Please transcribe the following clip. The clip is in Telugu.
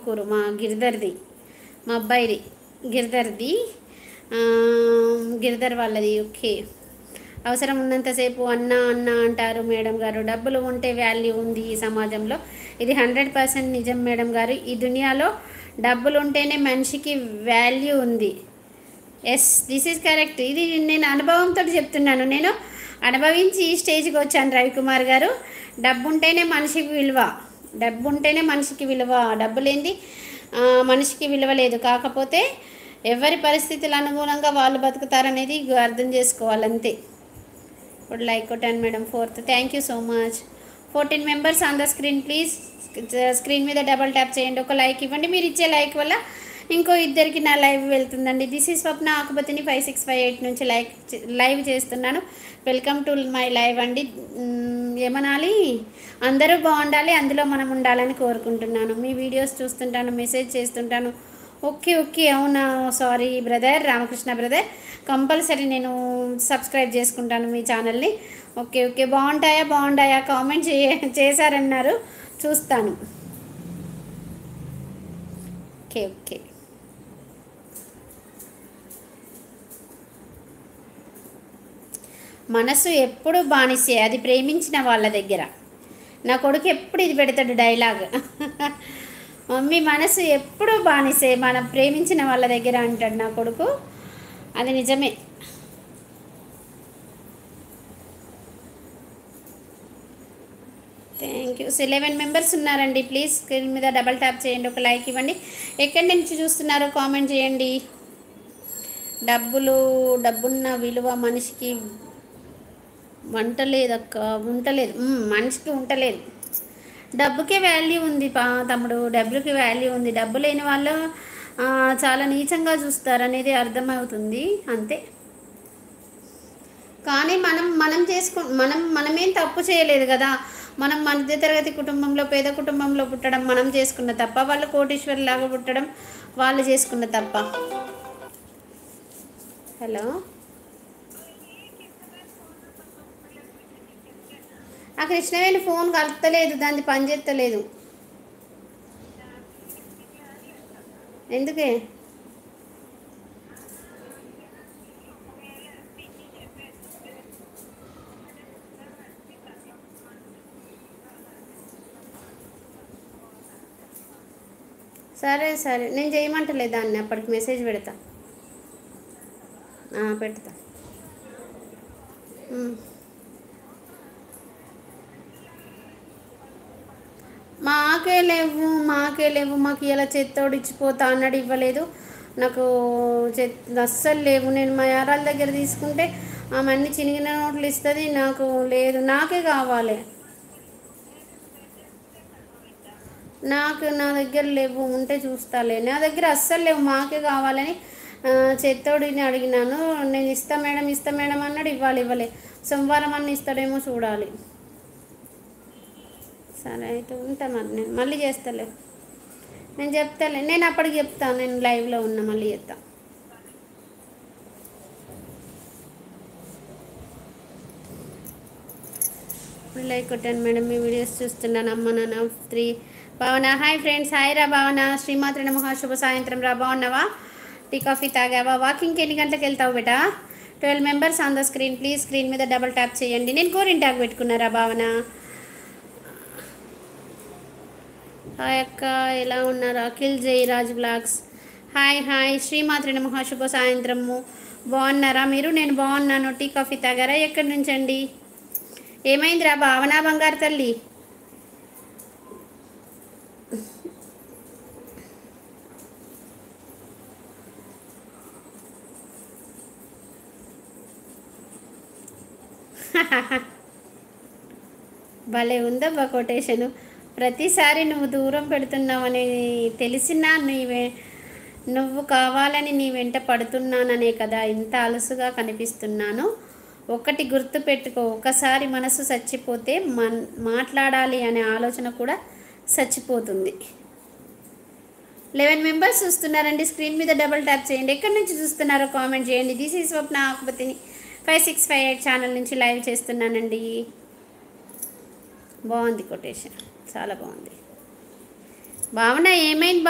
ఆత్మకూరు మా గిరిధర్ది, మా అబ్బాయిది గిరిధర్ది, గిరిధర్ వాళ్ళది. ఓకే. అవసరం ఉన్నంతసేపు అన్న అన్న అంటారు మేడం గారు. డబ్బులు ఉంటే వాల్యూ ఉంది ఈ సమాజంలో. ఇది 100% నిజం మేడం గారు. ఈ దునియాలో డబ్బులు ఉంటేనే మనిషికి వాల్యూ ఉంది. Yes, this is correct. ఇది నేను అనుభవంతో చెప్తున్నాను. నేను అనుభవించి ఈ స్టేజ్కి వచ్చాను రవికుమార్ గారు. డబ్బు ఉంటేనే మనిషికి విలువ, డబ్బు ఉంటేనే మనిషికి విలువ. డబ్బు లేనిది మనిషికి విలువ లేదు. కాకపోతే ఎవరి పరిస్థితుల అనుగుణంగా వాళ్ళు బతుకుతారనేది అర్థం చేసుకోవాలంతే. ఇప్పుడు లైక్ కొట్టాను madam. 4th, thank you so much. 14 members on the screen. Please screen మీద డబల్ ట్యాప్ చేయండి, ఒక లైక్ ఇవ్వండి. మీరు ఇచ్చే లైక్ వల్ల ఇంకో ఇద్దరికి నా లైవ్ వెళ్తుందండి. దిస్ ఈజ్ స్వప్న ఆకుపతిని 5658 నుంచి లైవ్ చేస్తున్నాను. వెల్కమ్ టు మై లైవ్ అండి. ఏమనాలి, అందరూ బాగుండాలి, అందులో మనం ఉండాలని కోరుకుంటున్నాను. మీ వీడియోస్ చూస్తుంటాను, మెసేజ్ చేస్తుంటాను. ఓకే ఓకే, అవునా, sorry brother, Ramakrishna brother. Compulsory నేను సబ్స్క్రైబ్ చేసుకుంటాను మీ ఛానల్ని. ఓకే ఓకే, బాగుంటాయా కామెంట్ చేశారన్నారు, చూస్తాను. Okay okay. మనసు ఎప్పుడు బానిసే, అది ప్రేమించిన వాళ్ళ దగ్గర. నా కొడుకు ఎప్పుడు ఇది పెడతాడు డైలాగ్. మమ్మీ మనసు ఎప్పుడు బానిసే, మనం ప్రేమించిన వాళ్ళ దగ్గర అంటాడు నా కొడుకు. అది నిజమే. Thank you. 11 మెంబర్స్ ఉన్నారండి. ప్లీజ్ స్క్రీన్ మీద డబల్ ట్యాప్ చేయండి, ఒక లైక్ ఇవ్వండి. ఎక్కడి నుంచి చూస్తున్నారో కామెంట్ చేయండి. డబ్బున్న విలువ మనిషికి ఉంటలేదు. మనిషికి ఉంటలేదు. డబ్బుకే వాల్యూ ఉంది తమ్ముడు, డబ్బుకి వాల్యూ ఉంది. డబ్బు లేని వాళ్ళు చాలా నీచంగా చూస్తారు అనేది అర్థమవుతుంది, అంతే. కానీ మనమేం తప్పు చేయలేదు కదా. మనం మధ్యతరగతి కుటుంబంలో, పేద కుటుంబంలో పుట్టడం మనం చేసుకున్న తప్ప, వాళ్ళు కోటీశ్వరులాగా పుట్టడం వాళ్ళు చేసుకున్న తప్ప. హలో, ఆ కృష్ణవేణి ఫోన్ కలుపుతలేదు, దాన్ని పనిచేస్తలేదు. ఎందుకే? సరే సరే, నేను చేయమంటలేదు దాన్ని. అప్పటికి మెసేజ్ పెడతా. పెడతా. మాకే లేవు. మాకు ఇలా చెత్తోడు ఇచ్చిపోతా అన్నాడు, ఇవ్వలేదు నాకు. అస్సలు లేవు. నేను మా యారాల దగ్గర తీసుకుంటే ఆమె అన్ని చినిగిన నోట్లు ఇస్తుంది, నాకు లేదు. నాకే కావాలి. నా దగ్గర లేవు, ఉంటే చూస్తాలే. నా దగ్గర అస్సలు లేవు, మాకే కావాలని చెత్తోడిని అడిగినాను. నేను ఇస్తా మేడం అన్నాడు, ఇవ్వలే. సోమవారం అన్న ఇస్తాడేమో చూడాలి. సరే అయితే ఉంటా. మరి నేను మళ్ళీ చేస్తలే, నేను చెప్తాలే. నేను అప్పటికి చెప్తాను, నేను లైవ్లో ఉన్నా, మళ్ళీ చెప్తా. లైక్ కొట్టాను మేడం, మీ వీడియోస్ చూస్తున్నాను. అమ్మ నాన్న 3 భావన. హాయ్ ఫ్రెండ్స్, హాయ్ రా భావన. శ్రీమాత్రి నమః, శుభ సాయంత్రం రా. బాగున్నావా? టీ కాఫీ తాగావా? వాకింగ్కి ఎన్ని గంటలకు వెళ్తావు బేటా? 12 members on the screen. Please screen మీద డబల్ ట్యాప్ చేయండి. నేను గోరింటాకు పెట్టుకున్నారా భావన? హాయ్ అక్క, ఎలా ఉన్నారు? అఖిల్ జయరాజ్ బ్లాగ్స్. హాయ్. శ్రీమాత్రి నమః, శుభ సాయంత్రము. బాగున్నారా మీరు? నేను బాగున్నాను. టీ కాఫీ తాగారా? ఎక్కడి నుంచండి? ఏమైందిరా భావన బంగారు తల్లి? భలే ఉందబ్బా కొటేషను. ప్రతిసారి నువ్వు దూరం పెడుతున్నావని తెలిసినా నువ్వు కావాలని నీ వెంట పడుతున్నాననే కదా ఇంత అలసుగా కనిపిస్తున్నాను. ఒకటి గుర్తు పెట్టుకో, ఒకసారి మనసు చచ్చిపోతే మాట్లాడాలి అనే ఆలోచన కూడా చచ్చిపోతుంది. 11 మెంబర్స్ చూస్తున్నారండి. స్క్రీన్ మీద డబుల్ ట్యాప్ చేయండి. ఎక్కడి నుంచి చూస్తున్నారో కామెంట్ చేయండి. దిస్ ఈజ్ స్వప్న ఆకుపతిని 5658 ఛానల్ నుంచి లైవ్ చేస్తున్నానండి. బాగుంది కొటేషన్, చాలా బాగుంది. భావన ఏమైంది?